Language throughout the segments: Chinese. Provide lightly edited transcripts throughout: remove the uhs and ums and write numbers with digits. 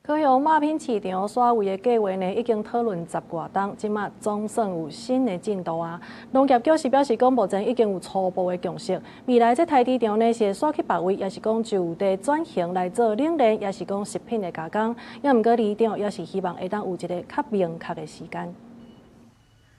高雄马品市场所谓的计划呢，已经讨论10多档，即马总算有新的进度啊。农业局是表示讲，目前已经有初步的共识，未来这台市场呢是会选去别位，也是讲就地转型来做冷链，也是讲食品的加工。也毋过里长也是希望会当有一个较明确的时间。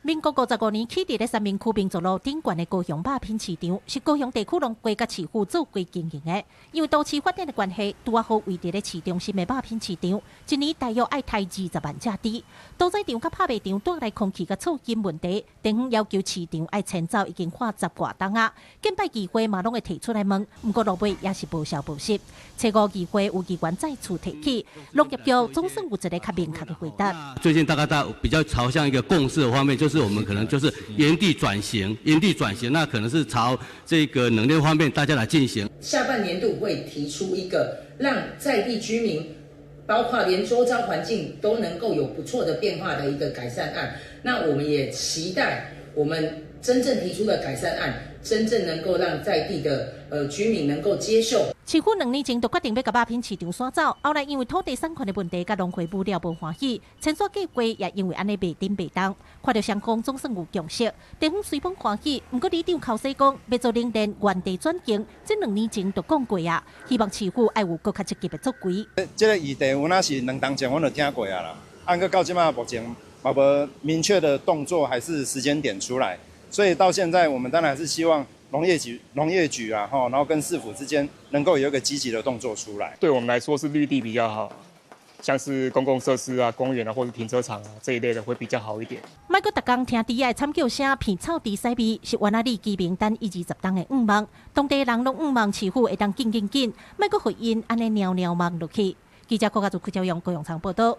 民国55年起，伫咧三明区民族路顶悬的高雄马品市场，是高雄地区农会甲市府做归经营的。因为都市发展的关系，拄好位伫咧市中心的马品市场，一年大约爱抬20万只猪。屠宰场甲拍卖场带来空气甲噪音问题，地方要求市场爱迁走已经花10多档啊。建摆议会嘛拢会提出来问，不过落尾也是无消无息。初五议会有议员再次提起，农业局总算有一个较明确的回答。最近大概比较朝向一个共识的方面，就是我们可能就是原地转型，那可能是朝这个能源方面大家来进行。下半年度会提出一个让在地居民，包括连周遭环境都能够有不错的变化的一个改善案。那我们也期待我们真正提出的改善案，真正能够让在地的居民能够接受。市府2年前就决定要甲马品市场刷走，后来因为土地产权的问题，甲农会物料无欢喜，迁徙计划也因为安尼袂顶袂当。看到双方总算有共识，地方虽风欢喜，不过里长口说讲要做冷链原地转型，这2年前就讲过啊，希望市府爱有更加积极的作为。这个议题有哪是2当前我就听过啊啦，按个到即马目前嘛无明确的动作还是时间点出来，所以到现在我们当然还是希望。农业局啊，然后跟市府之间能够有一个积极的动作出来。对我们来说是绿地比较好，像是公共设施啊、公园啊或者停车场啊这一类的会比较好一点。莫阁逐工听猪仔惨叫声，片草猪屎味，是原仔里居民等1、20档的愿望，当地人拢愿望市府会当紧，莫阁互因安尼尿忙落去。记者柯家族柯兆阳高雄场报道。